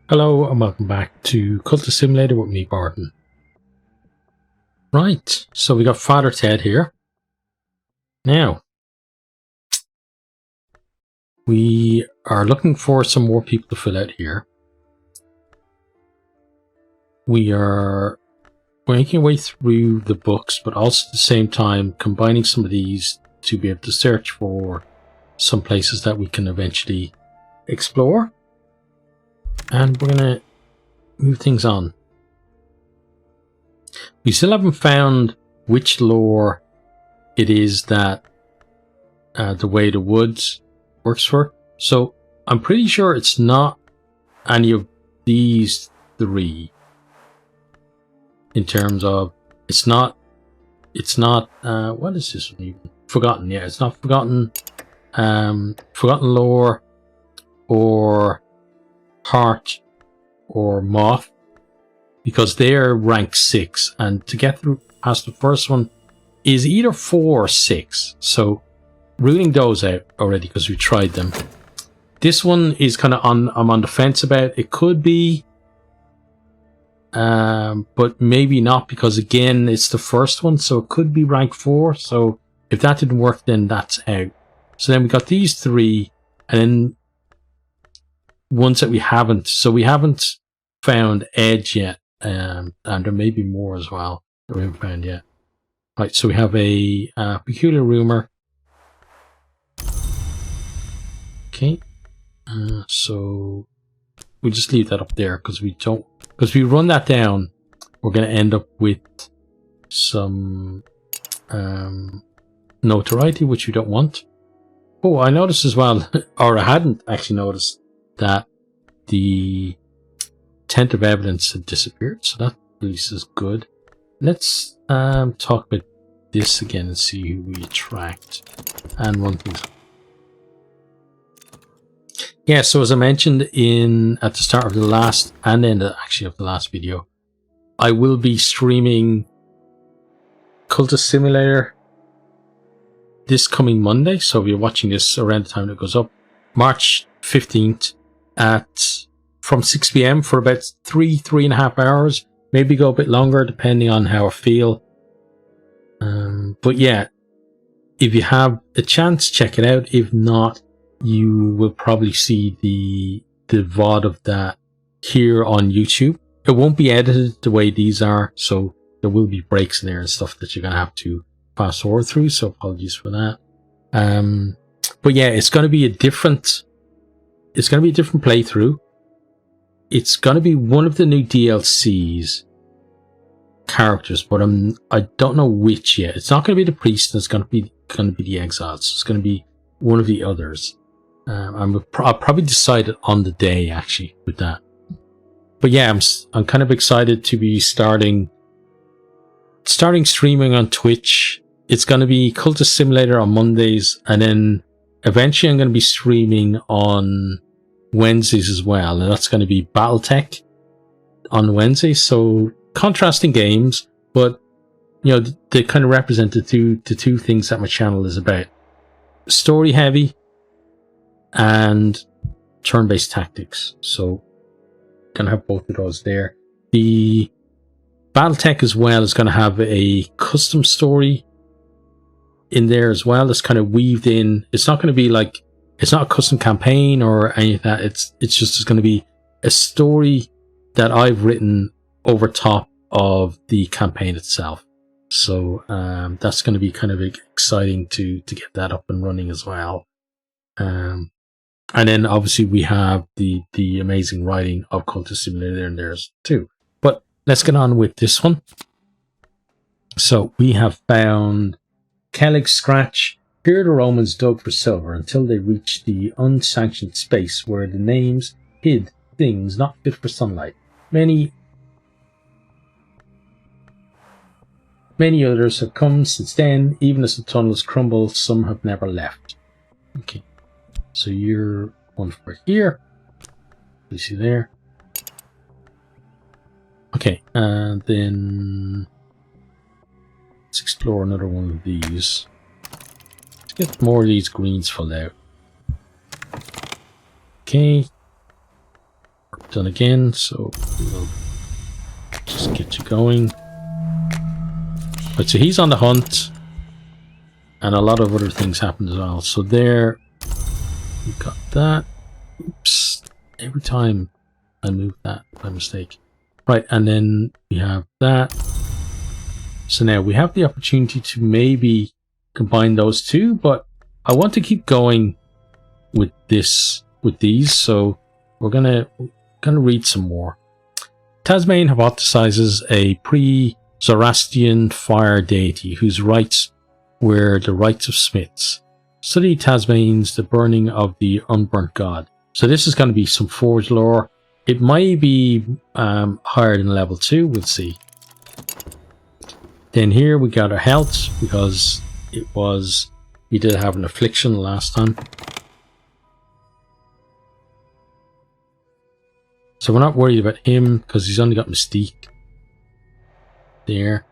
Hello and welcome back to Cultist Simulator with me, Barton. Right, so we got Father Ted here. Now, we are looking for some more people to fill out here. We are making our way through the books, but also at the same time combining some of these to be able to search for some places that we can eventually explore. And we're going to move things on. We still haven't found which lore it is that the Way to Woods works for. So I'm pretty sure it's not any of these three. In terms of, it's not what is this one even? Forgotten, yeah, it's not Forgotten, Forgotten Lore, or Heart, or Moth, because they're rank 6, and to get through past the first one is either 4 or 6. So ruling those out already because we tried them. This one is kind of I'm on the fence about. It could be, but maybe not, because again it's the first one, so it could be rank 4. So if that didn't work, then that's out. So then we got these 3, and then ones that we haven't. So we haven't found Edge yet, and there may be more as well that we haven't found yet. Right, so we have a peculiar rumor. Okay, so we'll just leave that up there because we don't. Because we run that down, we're going to end up with some notoriety, which we don't want. Oh, I noticed as well, or I hadn't actually noticed, that the tent of evidence had disappeared, so that at least is good. Let's talk about this again and see who we attract and run things. Yeah, so as I mentioned at the start of the last and end actually of the last video, I will be streaming Cultist Simulator this coming Monday. So if you're watching this around the time it goes up, March 15th from 6 p.m. for about 3.5 hours, maybe go a bit longer depending on how I feel. But yeah, if you have a chance, check it out. If not, you will probably see the VOD of that here on YouTube. It won't be edited the way these are, so there will be breaks in there and stuff that you're gonna have to fast forward through, so apologies for that. But yeah, it's gonna be a different playthrough. It's gonna be one of the new DLC's characters, but I don't know which yet. It's not gonna be the priest, it's gonna be the exiles. It's gonna be one of the others. I'll probably decide it on the day actually with that. But yeah, I'm kind of excited to be starting streaming on Twitch. It's going to be Cultist Simulator on Mondays, and then eventually I'm going to be streaming on Wednesdays as well, and that's going to be Battletech on Wednesdays. So contrasting games, but you know, they kind of represent the two things that my channel is about: story heavy and turn-based tactics. So gonna have both of those there. The Battletech as well is gonna have a custom story in there as well. That's kind of weaved in. It's not gonna be like, it's not a custom campaign or any of that. It's just gonna be a story that I've written over top of the campaign itself. So that's gonna be kind of exciting to get that up and running as well. And then obviously we have the amazing writing of Cultist Simulator in there too. But let's get on with this one. So we have found Kellig Scratch. Here the Romans dug for silver until they reached the unsanctioned space where the names hid things not fit for sunlight. Many others have come since then. Even as the tunnels crumble, some have never left. Okay. So you're one for here. You see there. Okay, and then let's explore another one of these. Let's get more of these greens filled out. Okay. done again, so we'll just get you going. Right, so he's on the hunt, and a lot of other things happened as well. So there, we got that. Oops, every time I move that by mistake. Right, and then we have that. So now we have the opportunity to maybe combine those two, but I want to keep going with these, so we're gonna read some more. Tasmane hypothesizes a pre-Zoroastrian fire deity whose rites were the rites of smiths. Study Tasmane's The Burning of the Unburnt God. So this is going to be some Forge lore. It might be higher than level 2, we'll see. Then here we got our health, because we did have an affliction last time. So we're not worried about him, because he's only got Mystique. There.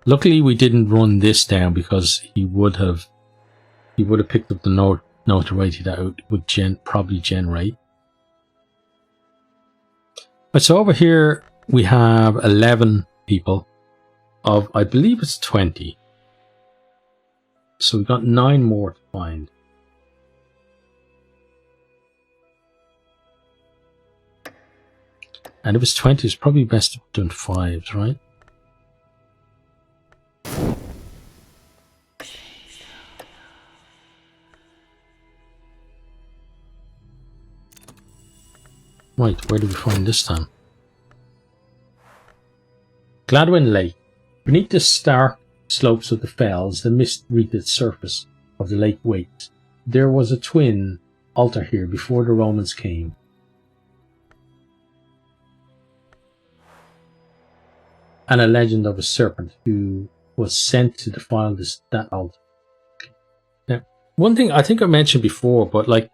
Luckily we didn't run this down, because he would have picked up the notoriety that it would probably generate. Right, so over here we have 11 people of, I believe it's 20. So we've got 9 more to find. And if it's 20, it's probably best to put in 5s, right? Right, where do we find this time? Gladwin Lake. Beneath the stark slopes of the fells, the mist wreathed its surface of the lake waits. There was a twin altar here before the Romans came. And a legend of a serpent who was sent to defile that altar. Now, one thing I think I mentioned before, but like,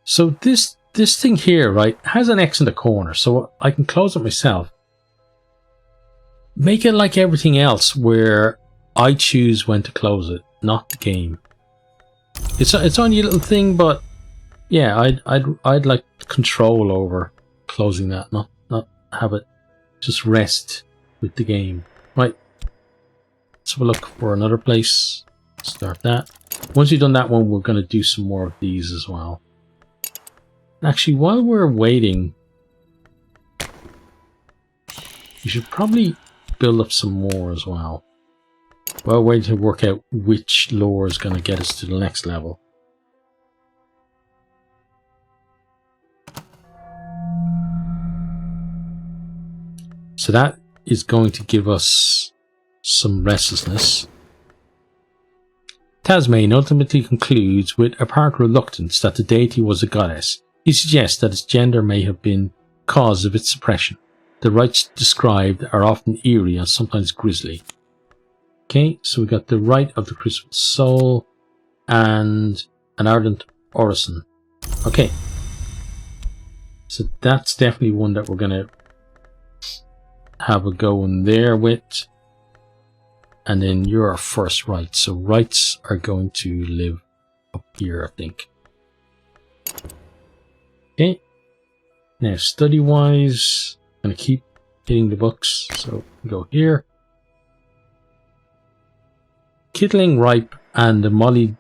so this thing here, right, has an X in the corner, so I can close it myself. Make it like everything else, where I choose when to close it, not the game. It's only a little thing, but yeah, I'd like control over closing that, not have it just rest with the game. Right, let's have a look for another place. Start that. Once we've done that one, we're going to do some more of these as well. Actually, while we're waiting, we should probably build up some more as well. While waiting to work out which lore is going to get us to the next level. So that is going to give us some restlessness. Tasmane ultimately concludes with apparent reluctance that the deity was a goddess. He suggests that its gender may have been cause of its suppression. The rites described are often eerie and sometimes grisly. Okay, so we got the rite of the crucified soul and an ardent orison. Okay, so that's definitely one that we're going to have a go in there with. And then you're our first rite. So rites are going to live up here, I think. Okay. Now, study-wise, I'm going to keep hitting the books. So go here. Kittling Ripe and the Moldy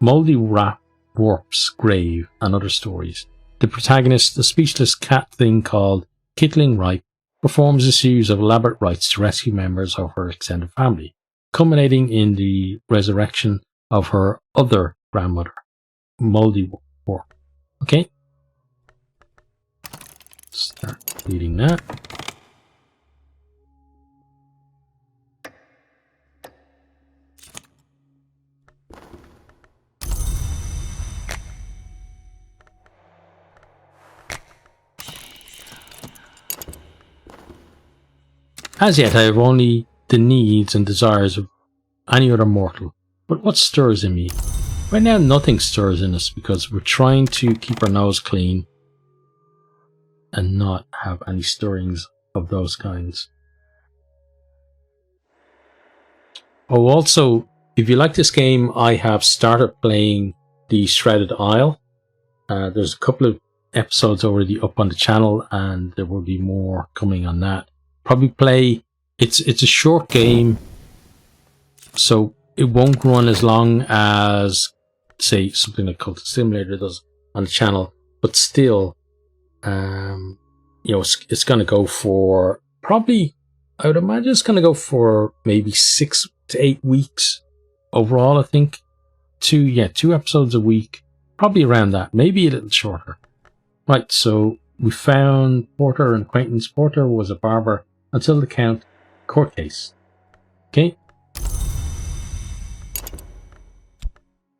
Warp's Grave and Other Stories. The protagonist, a speechless cat thing called Kittling Ripe, performs a series of elaborate rites to rescue members of her extended family, culminating in the resurrection of her other grandmother, Moldy Warp. Okay? Start reading that. As yet, I have only the needs and desires of any other mortal. But what stirs in me? Right now, nothing stirs in us because we're trying to keep our nose clean and not have any stirrings of those kinds. Oh, also, if you like this game, I have started playing the Shredded Isle. There's a couple of episodes already up on the channel, and there will be more coming on that. Probably play. It's a short game, so it won't run as long as, say, something like Cultist Simulator does on the channel. But still, it's going to go for probably. I would imagine it's going to go for maybe 6 to 8 weeks overall. I think 2 episodes a week, probably around that, maybe a little shorter. Right, so we found Porter and acquaintance. Porter was a barber until the Count court case. Okay,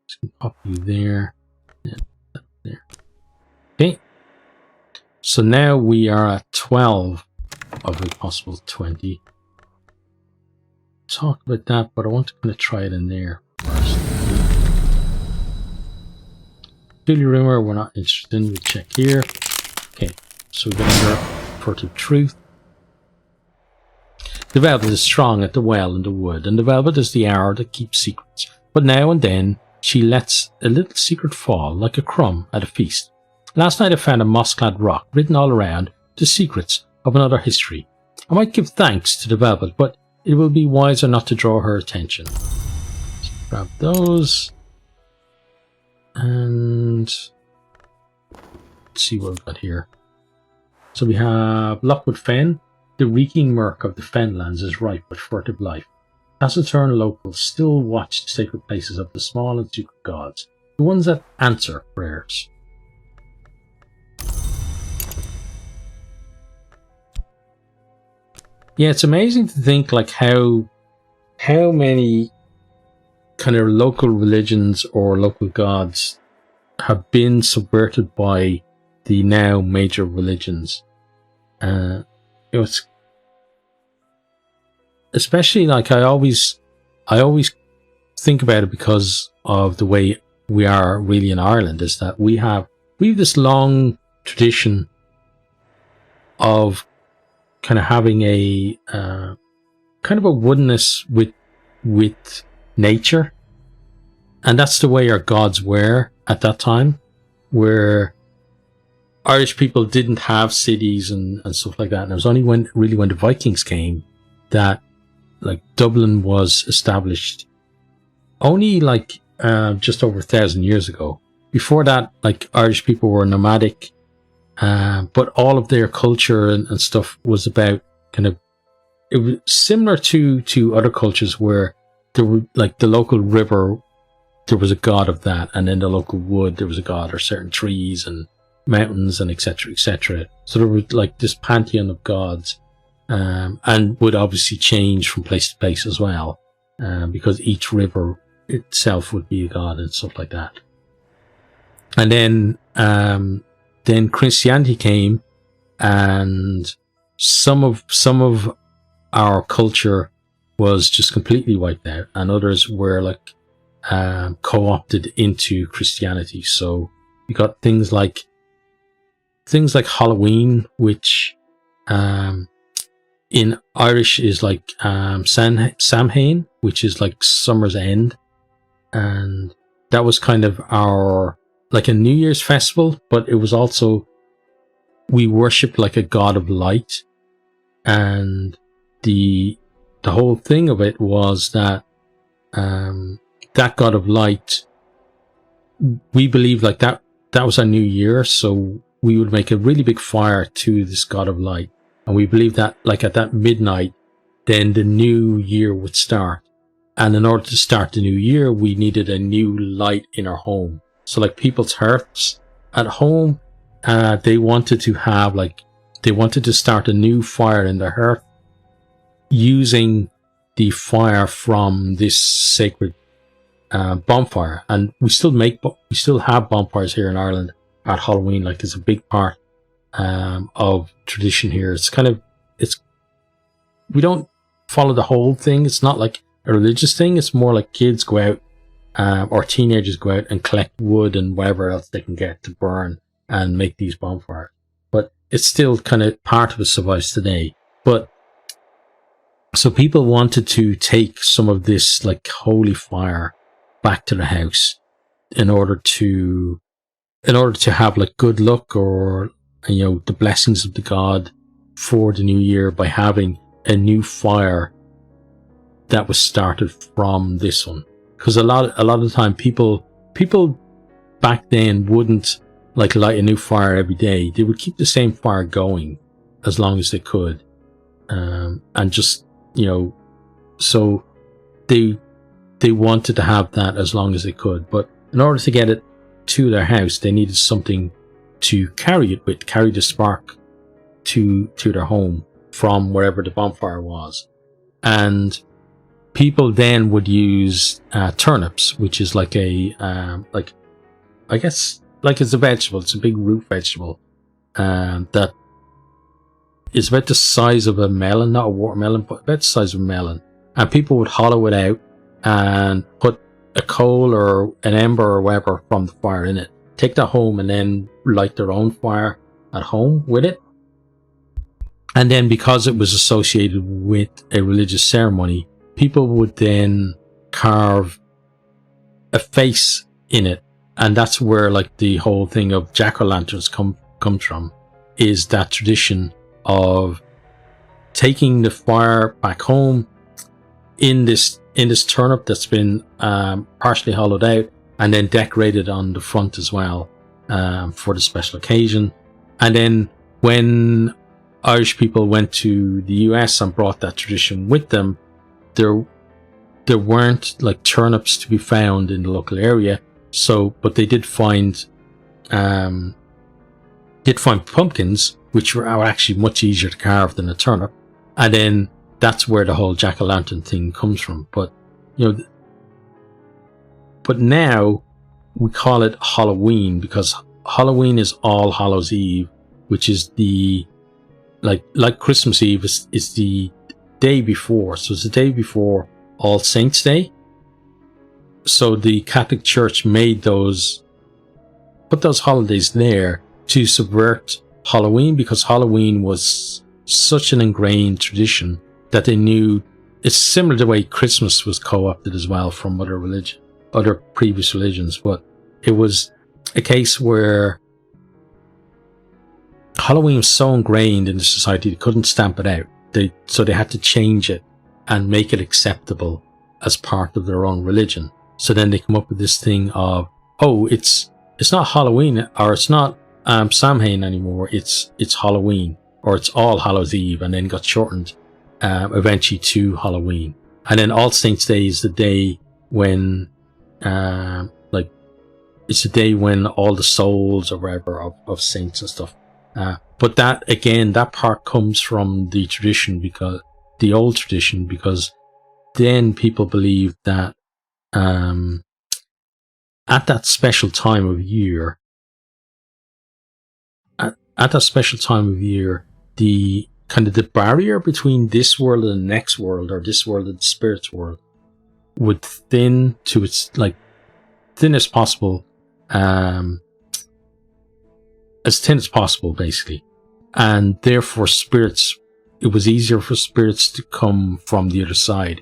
just gonna pop you there. Yeah, there. Okay, so now we are at 12 of a possible 20. Talk about that, but I want to kind of try it in there first. Duly rumor, we're not interested in. We check here. Okay, so we got under furtive truth. The velvet is strong at the well in the wood, and the velvet is the hour that keeps secrets. But now and then she lets a little secret fall, like a crumb at a feast. Last night I found a moss-clad rock written all around, the secrets of another history. I might give thanks to the velvet, but it will be wiser not to draw her attention. Let's grab those. And let's see what we've got here. So we have Lockwood Fen. The reeking murk of the fenlands is ripe with furtive life. Taciturn locals still watch the sacred places of the small and secret gods, the ones that answer prayers. Yeah, it's amazing to think like how many kind of local religions or local gods have been subverted by the now major religions. It's especially like I always think about it because of the way we are really in Ireland, is that we have this long tradition of kind of having a kind of a oneness with nature, and that's the way our gods were at that time, where Irish people didn't have cities and stuff like that. And it was only when the Vikings came that like Dublin was established, only like just over 1,000 years ago. Before that, like Irish people were nomadic, but all of their culture and stuff was about kind of, it was similar to other cultures where there were like the local river, there was a god of that, and then the local wood, there was a god, or certain trees and mountains and etc. etc. So there was like this pantheon of gods, and would obviously change from place to place as well, because each river itself would be a god and stuff like that. And then Christianity came, and some of our culture was just completely wiped out, and others were like co-opted into Christianity. So you got things like Halloween, which in Irish is like Samhain, which is like summer's end, and that was kind of our like a New Year's festival, but it was also, we worshipped like a god of light, and the whole thing of it was that that god of light, we believed like that was our new year, so we would make a really big fire to this god of light, and we believed that like at that midnight then the new year would start, and in order to start the new year we needed a new light in our home. So like people's hearths at home, they wanted to start a new fire in their hearth using the fire from this sacred bonfire. And we still have bonfires here in Ireland at Halloween. Like it's a big part of tradition here. We don't follow the whole thing. It's not like a religious thing. It's more like kids go out, or teenagers go out and collect wood and whatever else they can get to burn and make these bonfires. But it's still kind of part of it survives today. But so people wanted to take some of this like holy fire back to the house in order to in order to have like good luck or, you know, the blessings of the god for the new year by having a new fire that was started from this one. Because a lot of the time people back then wouldn't like light a new fire every day. They would keep the same fire going as long as they could, and just, you know, so they wanted to have that as long as they could. But in order to get it to their house, they needed something to carry it with, carry the spark to their home from wherever the bonfire was. And people then would use turnips, which is like a like, I guess, like it's a vegetable. It's a big root vegetable that is about the size of a melon, not a watermelon, but about the size of a melon. And people would hollow it out and put a coal or an ember or whatever from the fire in it. Take that home and then light their own fire at home with it. And then because it was associated with a religious ceremony, people would then carve a face in it. And that's where like the whole thing of jack-o'-lanterns comes from, is that tradition of taking the fire back home in this turnip that's been partially hollowed out and then decorated on the front as well for the special occasion. And then when Irish people went to the US and brought that tradition with them, there weren't like turnips to be found in the local area. So, but they did find pumpkins, which were actually much easier to carve than a turnip. And then that's where the whole jack-o'-lantern thing comes from. But, you know, but now we call it Halloween because Halloween is All Hallows Eve, which is the, like Christmas Eve is the day before. So it's the day before All Saints Day. So the Catholic Church put those holidays there to subvert Halloween, because Halloween was such an ingrained tradition that they knew it's similar to the way Christmas was co-opted as well from other previous religions. But it was a case where Halloween was so ingrained in the society they couldn't stamp it out. So they had to change it and make it acceptable as part of their own religion. So then they come up with this thing of, oh, it's not Halloween, or it's not Samhain anymore. It's Halloween, or it's All Hallows Eve, and then got shortened eventually to Halloween. And then All Saints Day is the day when, it's the day when all the souls or whatever of saints and stuff. But that, again, that part comes from the tradition, because the old tradition, because then people believed that at that special time of year, the kind of the barrier between this world and the next world, or this world and the spirit's world, would thin to its like thin as possible, as thin as possible, basically. And therefore it was easier for spirits to come from the other side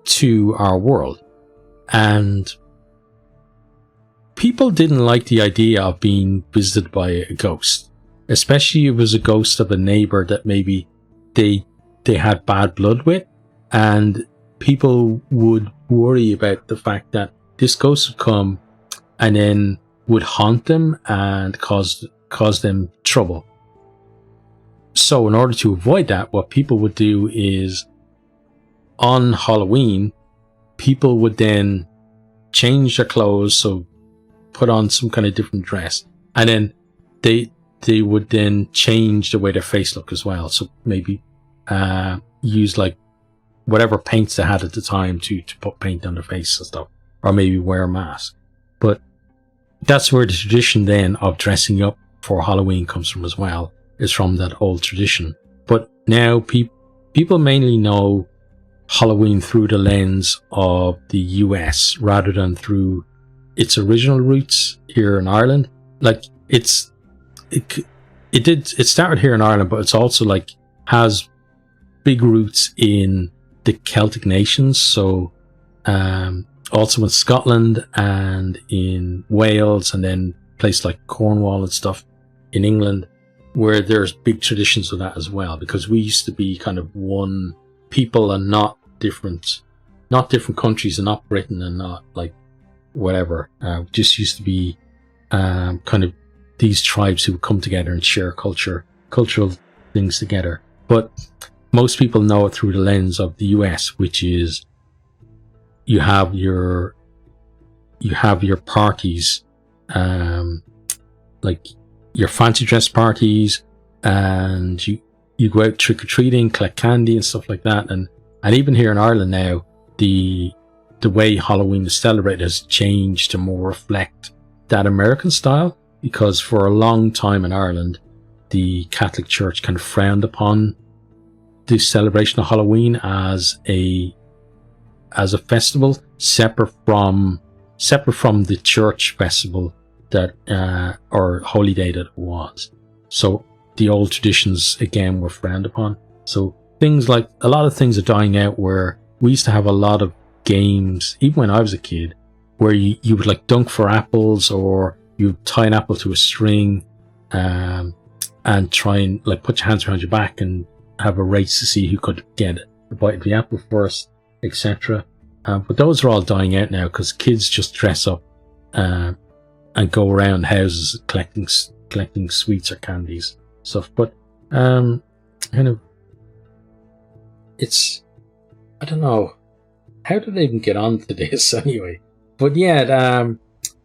to our world. And people didn't like the idea of being visited by a ghost, especially if it was a ghost of a neighbor that maybe they had bad blood with. And people would worry about the fact that this ghost would come and then would haunt them and cause them trouble. So in order to avoid that, what people would do is, on Halloween, people would then change their clothes, so put on some kind of different dress, and then they would then change the way their face looked as well. So maybe use like whatever paints they had at the time to put paint on their face and stuff, or maybe wear a mask. But that's where the tradition then of dressing up for Halloween comes from as well, is from that old tradition. But now people mainly know Halloween through the lens of the US rather than through its original roots here in Ireland. Like it started here in Ireland, but it's also like has big roots in the Celtic nations. So also in Scotland and in Wales, and then place like Cornwall and stuff in England, where there's big traditions of that as well, because we used to be kind of one people and not different countries, and not Britain, and not like whatever. Just used to be kind of these tribes who would come together and share cultural things together. But most people know it through the lens of the US, which is you have your parties, like your fancy dress parties, and you go out trick-or-treating, collect candy and stuff like that. And even here in Ireland now, the way Halloween is celebrated has changed to more reflect that American style, because for a long time in Ireland, the Catholic Church kind of frowned upon the celebration of Halloween as a festival separate from the church festival that or holy day that it was. So the old traditions again were frowned upon. So things like a lot of things are dying out, where we used to have a lot of games, even when I was a kid, where you would like dunk for apples, or you tie an apple to a string, and try and like put your hands around your back and have a race to see who could get a bite of the apple first, etc. But those are all dying out now, because kids just dress up and go around houses collecting sweets or candies stuff. But kind of, it's, I don't know, how did I even get onto this anyway? But yeah,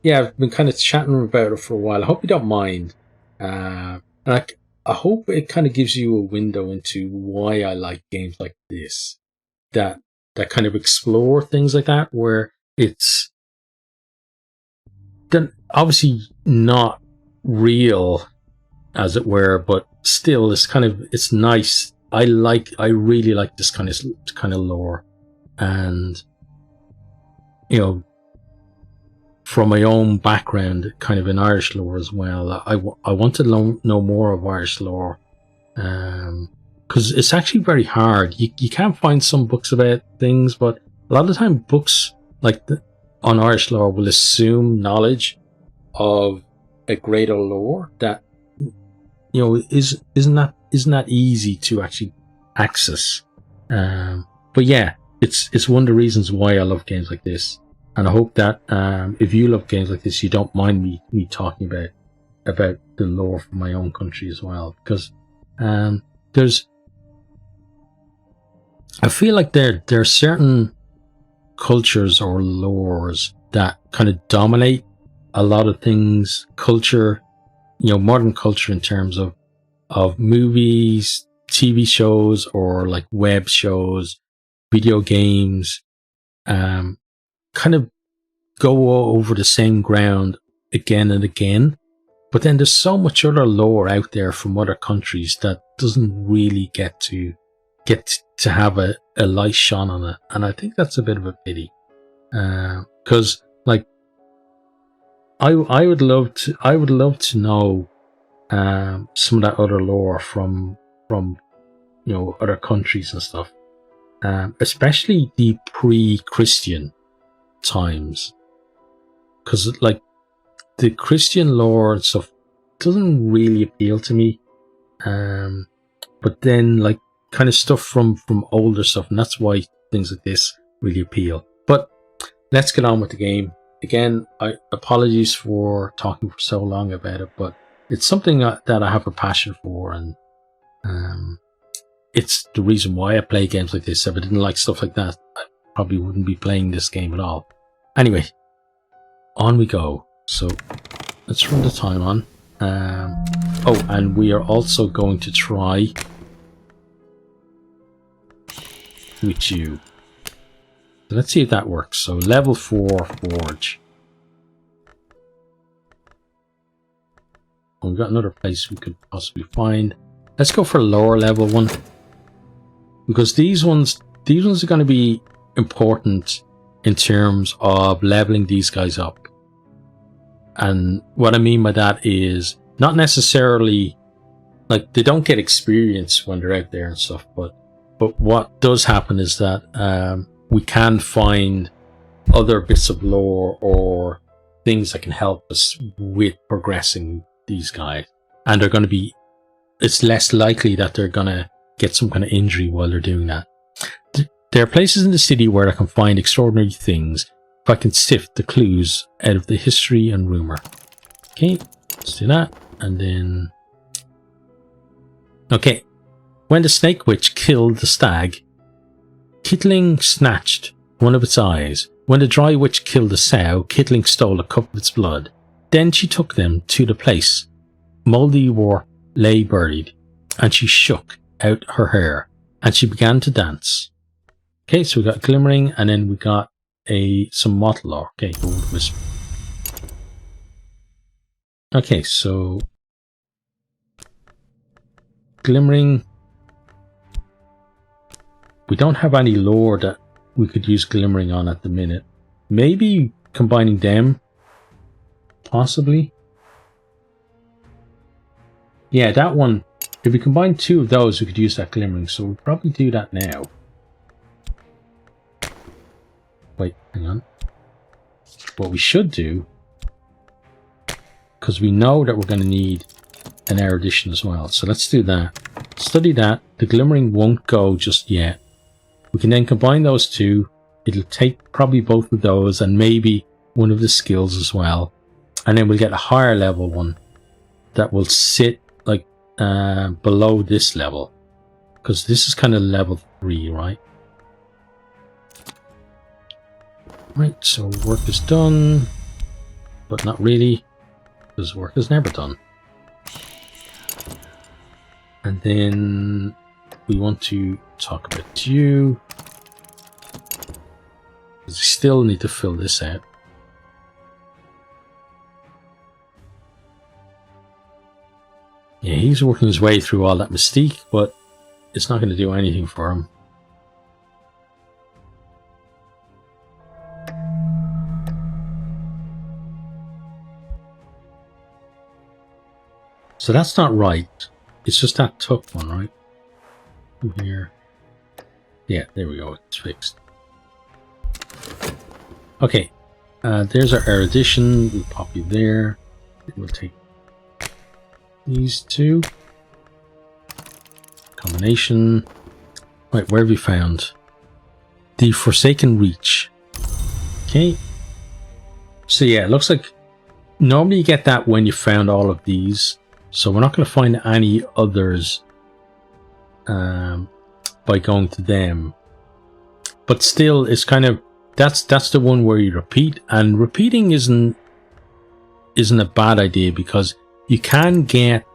I've been kind of chatting about it for a while. I hope you don't mind. And I hope it kind of gives you a window into why I like games like this, that kind of explore things like that, where it's obviously not real, as it were, but still it's nice. I really like this kind of lore, and from my own background, kind of in Irish lore as well, I want to know more of Irish lore, because it's actually very hard. You can't find some books about things, but a lot of the time books like on Irish lore will assume knowledge of a greater lore that isn't that easy to actually access. But yeah, it's one of the reasons why I love games like this. And I hope that if you love games like this, you don't mind me talking about the lore from my own country as well. Because I feel like there are certain cultures or lores that kind of dominate a lot of things, culture, modern culture, in terms of movies, TV shows, or like web shows, video games, kind of go over the same ground again and again. But then there's so much other lore out there from other countries that doesn't really get to have a light shone on it, and I think that's a bit of a pity. Because like I would love to know some of that other lore from other countries and stuff, especially the pre-Christian times, because like the Christian lore and stuff doesn't really appeal to me, but then like kind of stuff from older stuff, and that's why things like this really appeal. But let's get on with the game. Again, apologies for talking for so long about it, but it's something that I have a passion for, and it's the reason why I play games like this. If I didn't like stuff like that, I probably wouldn't be playing this game at all. Anyway, on we go. So let's run the time on. Oh, and we are also going to try with you. So let's see if that works. So level 4 forge. We've got another place we could possibly find. Let's go for lower level one, because these ones are going to be important in terms of leveling these guys up. And what I mean by that is not necessarily like they don't get experience when they're out there and stuff, but what does happen is that we can find other bits of lore or things that can help us with progressing these guys. And they're going to be, it's less likely that they're going to get some kind of injury while they're doing that. There are places in the city where I can find extraordinary things if I can sift the clues out of the history and rumor. Okay, let's do that. And then... Okay. When the snake witch killed the stag, Kittling snatched one of its eyes. When the dry witch killed the sow, Kittling stole a cup of its blood. Then she took them to the place Moldywar lay buried, and she shook out her hair, and she began to dance. Okay, so we got glimmering, and then we got some mottlor. Okay, gold wisp. Okay, so glimmering. We don't have any lore that we could use glimmering on at the minute. Maybe combining them, possibly. Yeah, that one. If we combine two of those, we could use that glimmering. So we'll probably do that now. Wait, hang on. What we should do, because we know that we're going to need an erudition as well. So let's do that. Study that. The glimmering won't go just yet. We can then combine those two. It'll take probably both of those and maybe one of the skills as well. And then we'll get a higher level one that will sit like below this level. Because this is kind of level 3, right? Right, so work is done, but not really, because work is never done. And then we want to talk about you, because we still need to fill this out. Yeah, he's working his way through all that mystique, but it's not going to do anything for him. So that's not right. It's just that took one, right? Over here. Yeah, there we go. It's fixed. Okay. There's our erudition. We'll pop you there. We'll take these two. Combination. Right, where have we found? The Forsaken Reach. Okay. So yeah, it looks like normally you get that when you found all of these. So we're not going to find any others by going to them. But still, it's kind of that's the one where you repeat, and repeating isn't a bad idea because you can get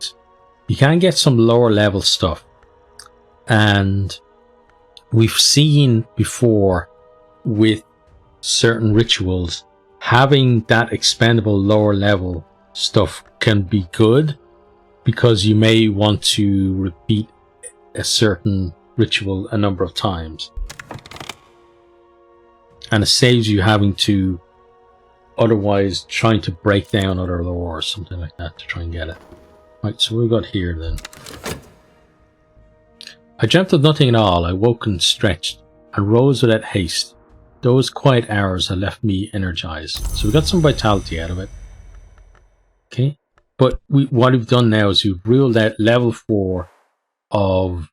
some lower level stuff, and we've seen before with certain rituals having that expendable lower level stuff can be good. Because you may want to repeat a certain ritual a number of times. And it saves you having to otherwise trying to break down other lore or something like that to try and get it. Right, so what we've got here then. I dreamt of nothing at all. I woke and stretched and rose without haste. Those quiet hours had left me energized. So we got some vitality out of it. Okay. But what we've done now is we've ruled out level 4 of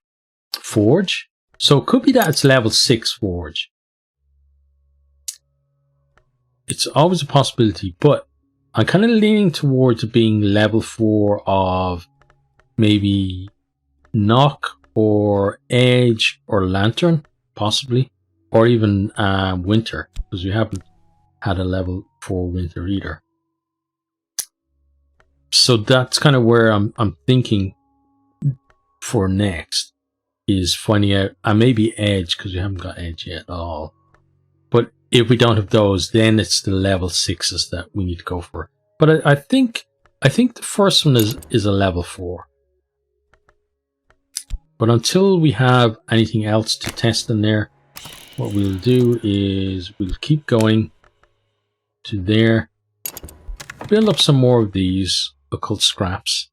Forge. So it could be that it's level 6 Forge. It's always a possibility, but I'm kind of leaning towards it being level 4 of maybe Knock or Edge or Lantern, possibly. Or even Winter, because we haven't had a level 4 Winter either. So that's kind of where I'm thinking for next is finding out, and maybe Edge, because we haven't got Edge yet at all. But if we don't have those, then it's the level 6s that we need to go for. But I think the first one is a level 4. But until we have anything else to test in there, what we'll do is we'll keep going to there, build up some more of these occult scraps.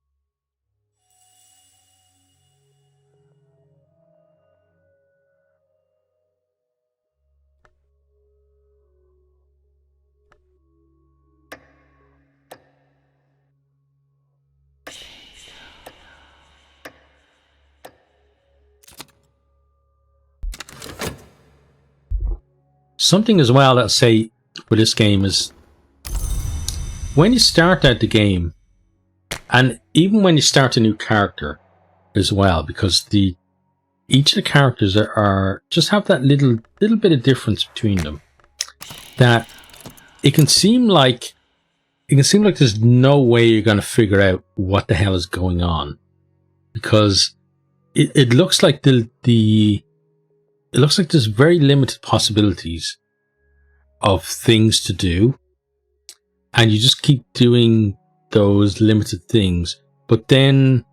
something as well that I'll say for this game is when you start out the game, and even when you start a new character as well, because each of the characters are just have that little bit of difference between them, that it can seem like there's no way you're going to figure out what the hell is going on, because it looks like it looks like there's very limited possibilities of things to do, and you just keep doing those limited things, but then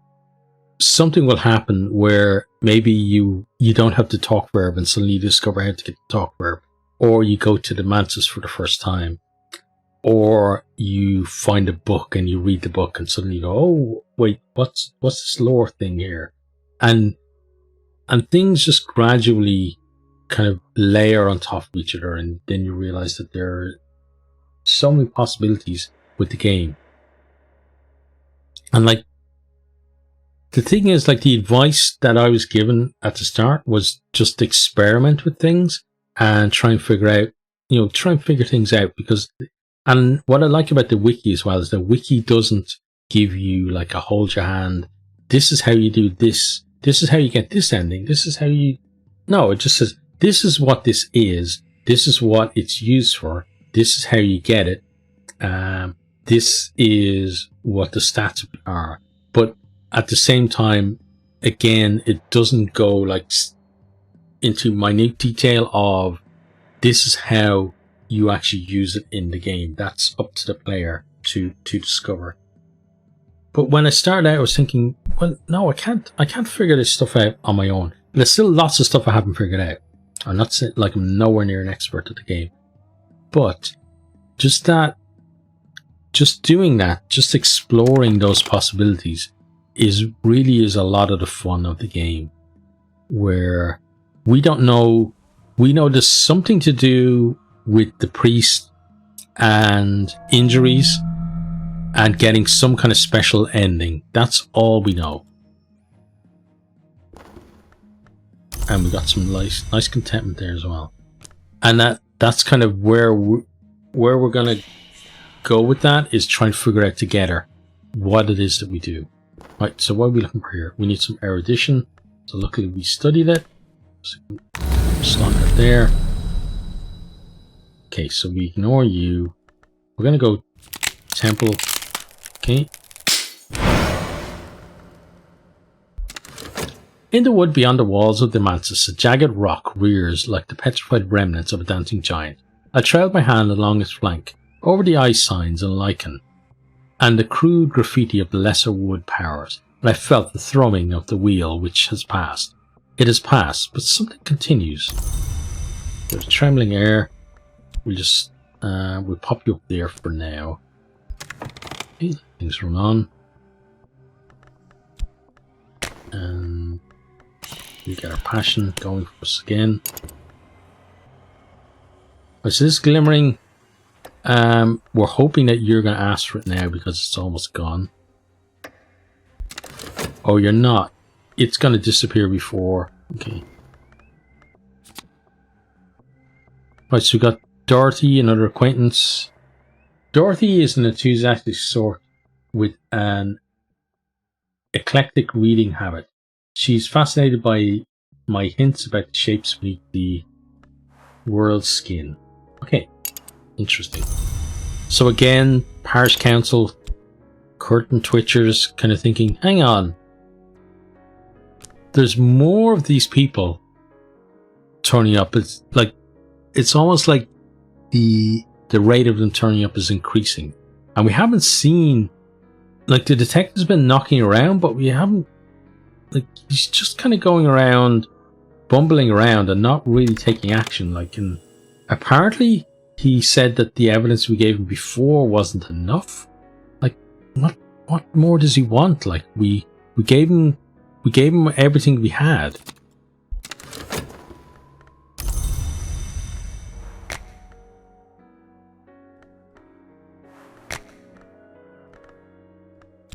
something will happen where maybe you don't have the talk verb and suddenly you discover how to get the talk verb, or you go to the mantis for the first time, or you find a book and you read the book and suddenly you go, oh wait, what's this lore thing here, and things just gradually kind of layer on top of each other, and then you realize that there are so many possibilities with the game. And like, the thing is, like, the advice that I was given at the start was just experiment with things and try and figure things out, because, and what I like about the wiki as well is the wiki doesn't give you like a hold your hand, this is how you do this is how you get this ending, this is how you, no, it just says, this is what this is what it's used for, this is how you get it, this is what the stats are. But at the same time, again, it doesn't go like into minute detail of this is how you actually use it in the game. That's up to the player to discover. But when I started out, I was thinking, well, no, I can't figure this stuff out on my own. There's still lots of stuff I haven't figured out. I'm not saying like I'm nowhere near an expert at the game, but just doing that, just exploring those possibilities is a lot of the fun of the game, where we don't know, we know there's something to do with the priest and injuries and getting some kind of special ending. That's all we know. And we got some nice contentment there as well. And that's kind of where we're gonna go with that, is try and figure out together what it is that we do. Right, so what are we looking for here? We need some erudition. So luckily we studied it. So slot that there. Okay, so we ignore you. We're gonna go temple. Okay. In the wood beyond the walls of the mantis, a jagged rock rears like the petrified remnants of a dancing giant. I trailed my hand along its flank, over the ice signs and lichen, and the crude graffiti of the lesser wood powers, and I felt the thrumming of the wheel which has passed. It has passed, but something continues. There's trembling air. We'll just we'll pop you up there for now. Okay, things run on. And we get our passion going for us again. Right, so this glimmering, we're hoping that you're going to ask for it now because it's almost gone. Oh, you're not. It's going to disappear before. Okay. Right, so we got Dorothy, another acquaintance. Dorothy is an enthusiastic sort with an eclectic reading habit. She's fascinated by my hints about the shapes beneath the world's skin. Okay, interesting. So again, parish council, curtain twitchers, kind of thinking, hang on, there's more of these people turning up. It's like, it's almost like the rate of them turning up is increasing, and we haven't seen, like, the detective's been knocking around, but we haven't, like, he's just kind of going around, bumbling around and not really taking action. Like, and apparently he said that the evidence we gave him before wasn't enough. Like, what more does he want? Like, we gave him everything we had.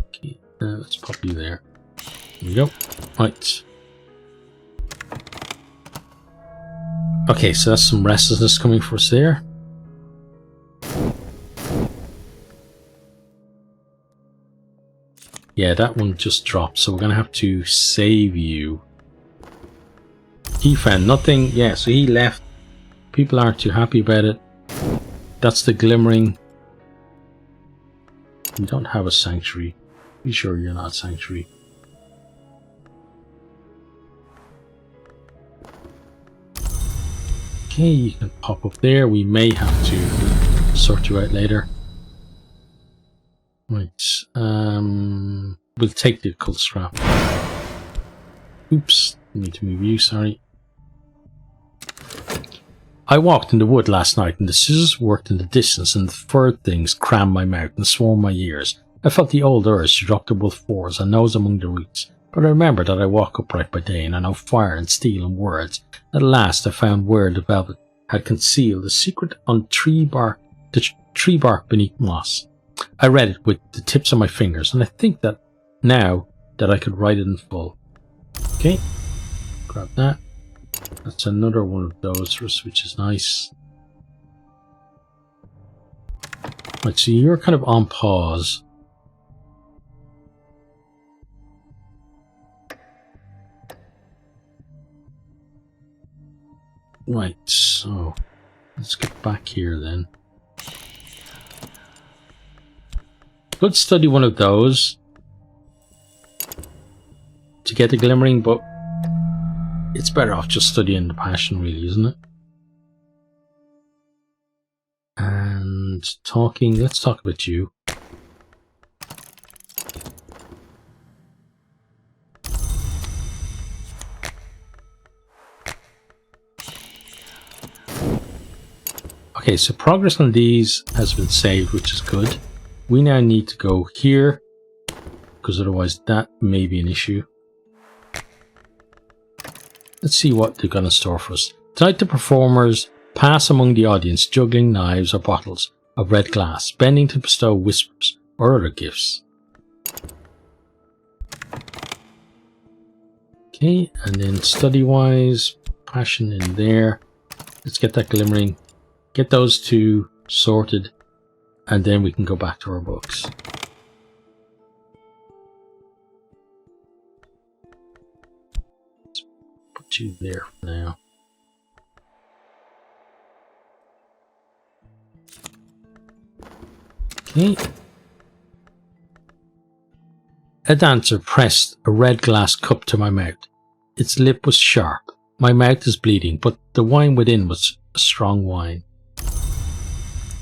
Okay, let's pop you there. There we go. Right. Okay, so that's some restlessness coming for us there. Yeah, that one just dropped, so we're going to have to save you. He found nothing. Yeah, so he left. People aren't too happy about it. That's the glimmering. You don't have a sanctuary. Be sure you're not a sanctuary. Okay, you can pop up there. We may have to sort you out later. Right. We'll take the occult strap. Oops. Need to move you, sorry. I walked in the wood last night and the scissors worked in the distance and the furred things crammed my mouth and swarmed my ears. I felt the old urge to drop to both fours and nose among the roots. But I remembered that I walk upright by day and I know fire and steel and words. At last I found where the velvet had concealed the secret on the tree bark beneath moss. I read it with the tips of my fingers, and I think that now that I could write it in full. Okay, grab that. That's another one of those for us, which is nice. Right, so you're kind of on pause. Right, so let's get back here then. Could study one of those to get the glimmering, but it's better off just studying the passion, really, isn't it? And talking, let's talk about you. Okay, so progress on these has been saved, which is good. We now need to go here, because otherwise that may be an issue. Let's see what they're going to store for us. Tonight the performers pass among the audience, juggling knives or bottles of red glass, bending to bestow whispers or other gifts. Okay, and then study-wise, passion in there. Let's get that glimmering. Get those two sorted. And then we can go back to our books. Let's put you there for now. Okay. A dancer pressed a red glass cup to my mouth. Its lip was sharp. My mouth is bleeding, but the wine within was a strong wine.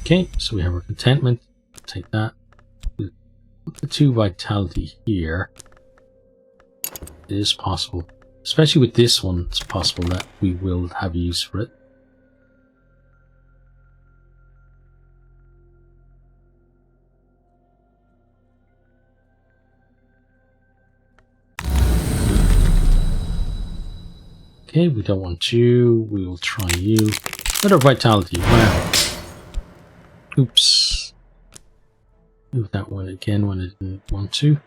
Okay, so we have our contentment. Take that. We'll put the 2 vitality here. It is possible, especially with this one, it's possible that we will have use for it. Okay, we don't want you. We will try you. Another vitality. Wow. Oops. Move that one again when I didn't want to.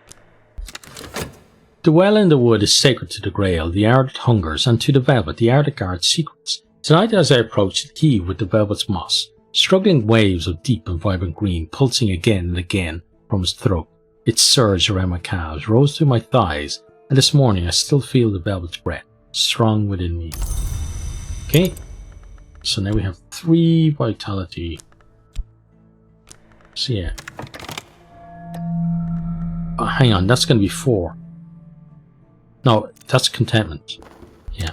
The well in the wood is sacred to the Grail, the hour that hungers, and to the velvet, the hour that guards secrets. Tonight as I approached, it heaved with the velvet's moss, struggling waves of deep and vibrant green, pulsing again and again from its throat. It surged around my calves, rose to my thighs, and this morning I still feel the velvet's breath, strong within me. Okay, so now we have 3 vitality. So yeah. Oh, hang on, that's going to be 4. No, that's contentment. Yeah.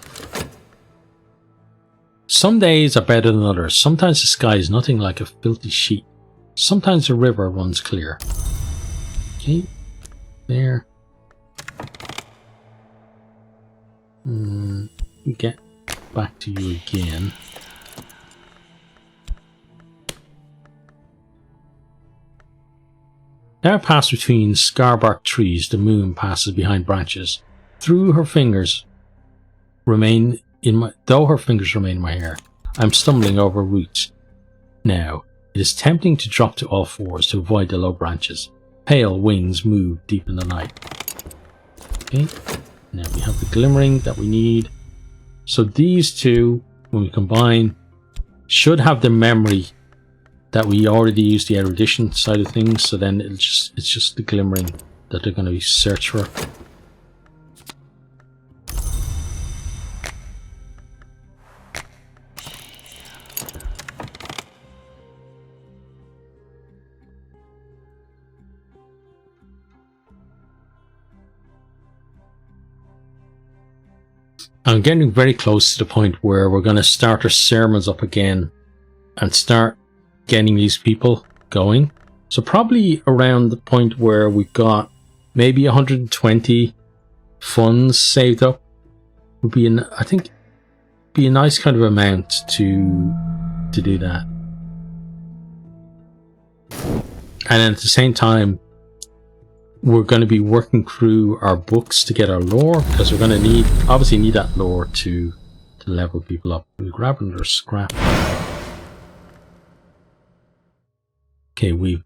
Some days are better than others. Sometimes the sky is nothing like a filthy sheet. Sometimes the river runs clear. Okay, there. Get back to you again. Now pass between scarbark trees, the moon passes behind branches. Though her fingers remain in my hair, I'm stumbling over roots. Now, it is tempting to drop to all fours to avoid the low branches. Pale wings move deep in the night. Okay, now we have the glimmering that we need. So these two when we combine, should have the memory that we already used the erudition side of things, so then it's just the glimmering that they're going to be search for. I'm getting very close to the point where we're going to start our sermons up again and start getting these people going. So probably around the point where we've got maybe 120 funds saved up would be, I think, be a nice kind of amount to do that. And then at the same time, we're going to be working through our books to get our lore, because we're going to obviously need that lore to level people up. We'll grab another scrap. Okay, we've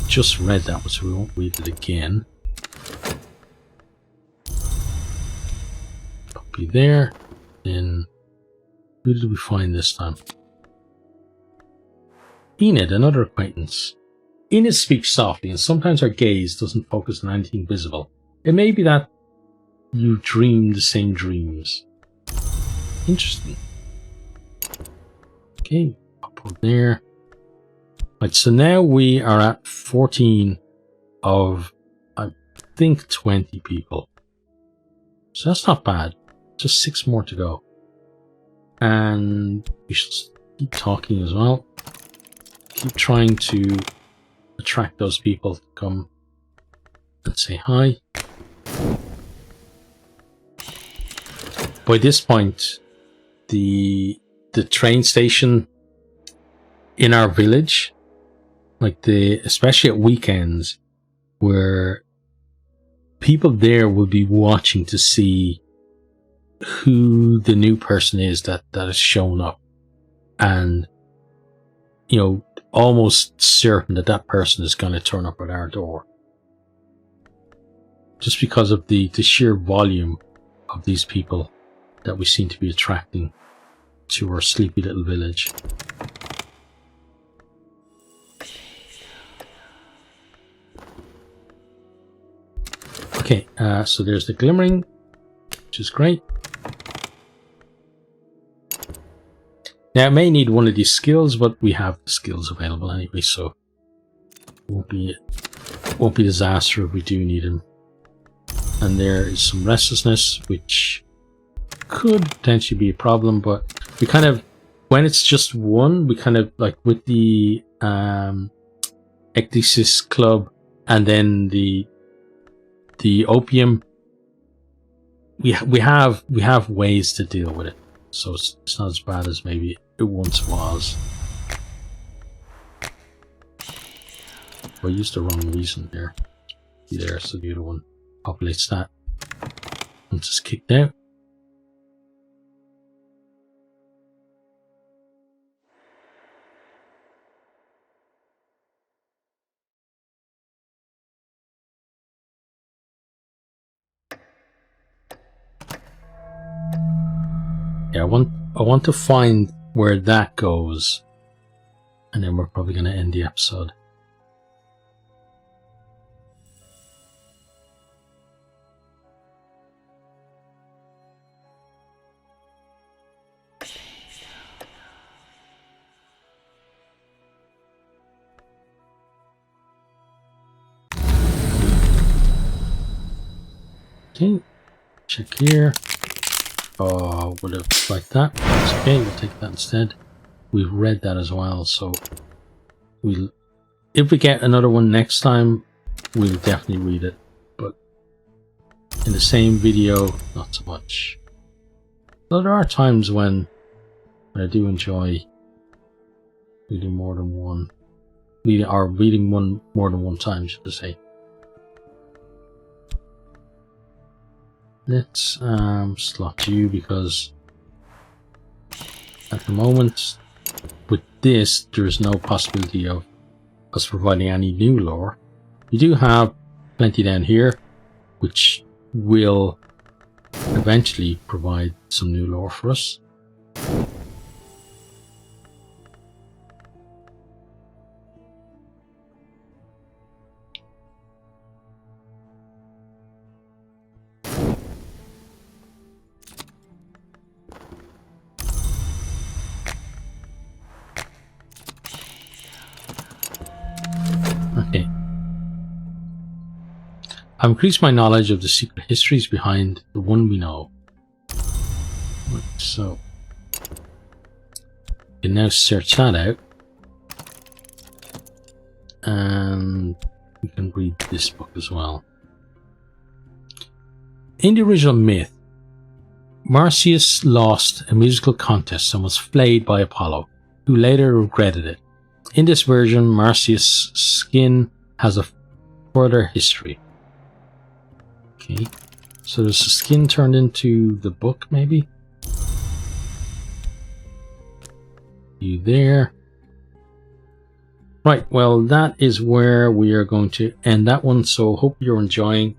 just read that one, so we won't read it again. Copy there. Then, who did we find this time? Enid, another acquaintance. Enid speaks softly, and sometimes her gaze doesn't focus on anything visible. It may be that you dream the same dreams. Interesting. Okay, up there. Right, so now we are at 14 of, I think, 20 people. So that's not bad. Just 6 more to go. And we should keep talking as well. Keep trying to attract those people to come and say hi. By this point, the train station in our village, like especially at weekends, where people there will be watching to see who the new person is that has shown up, and you know, almost certain that person is going to turn up at our door, just because of the sheer volume of these people that we seem to be attracting to our sleepy little village. Okay, so there's the glimmering, which is great. Now, I may need one of these skills, but we have the skills available anyway, so it won't be a disaster if we do need them. And there is some restlessness, which could potentially be a problem, but we kind of, when it's just one, we kind of, like with the Ecdysis Club and then the opium, we have ways to deal with it, so it's not as bad as maybe it once was. I used the wrong reason there. There, so the other one populates that. Once it's kicked out. Yeah, I want to find where that goes, and then we're probably going to end the episode. Okay, check here. Oh, would have liked that. It's okay, we'll take that instead. We've read that as well, so if we get another one next time, we'll definitely read it. But in the same video, not so much. Though there are times when I do enjoy reading more than one. Reading one more than one time, should I say. Let's slot you, because at the moment with this there is no possibility of us providing any new lore. We do have plenty down here which will eventually provide some new lore for us. I've increased my knowledge of the secret histories behind the one we know. Right, so you can now search that out, and you can read this book as well. In the original myth, Marsyas lost a musical contest and was flayed by Apollo, who later regretted it. In this version, Marsyas' skin has a further history. Okay, so there's the skin turned into the book, maybe? You there. Right, well, that is where we are going to end that one, so hope you're enjoying.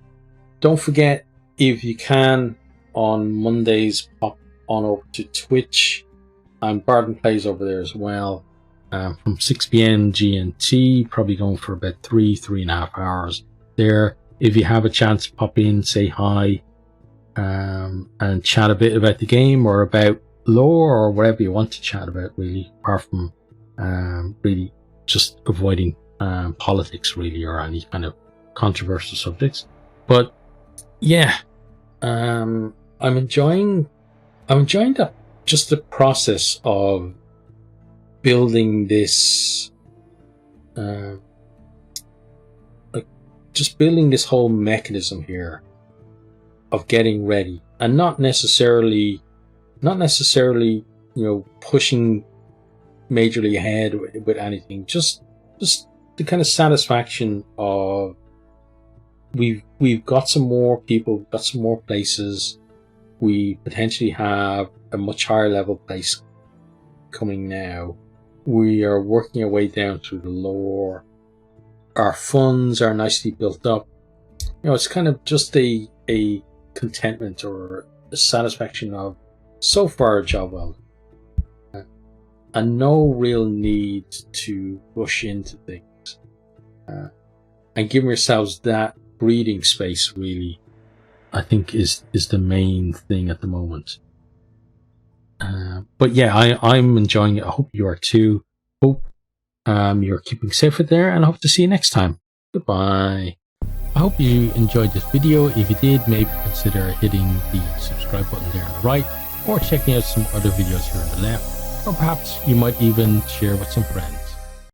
Don't forget, if you can, on Mondays, pop on over to Twitch, and Barton plays over there as well, from 6 p.m. GMT, probably going for about 3.5 hours there. If you have a chance, pop in, say hi, and chat a bit about the game or about lore or whatever you want to chat about, really, apart from really just avoiding politics, really, or any kind of controversial subjects. But yeah, I'm enjoying that, just the process of building this, just building this whole mechanism here of getting ready, and not necessarily, you know, pushing majorly ahead with anything. Just the kind of satisfaction of we've got some more people, got some more places. We potentially have a much higher level place coming now. We are working our way down through the lore. Our funds are nicely built up. You know, it's kind of just a contentment or a satisfaction of, so far, a job well done. And no real need to rush into things. And giving yourselves that breathing space, really, I think is the main thing at the moment. But yeah, I'm enjoying it. I hope you are too. Hope you're keeping safe out there, and I hope to see you next time. Goodbye. I hope you enjoyed this video. If you did, maybe consider hitting the subscribe button there on the right, or checking out some other videos here on the left, or perhaps you might even share with some friends.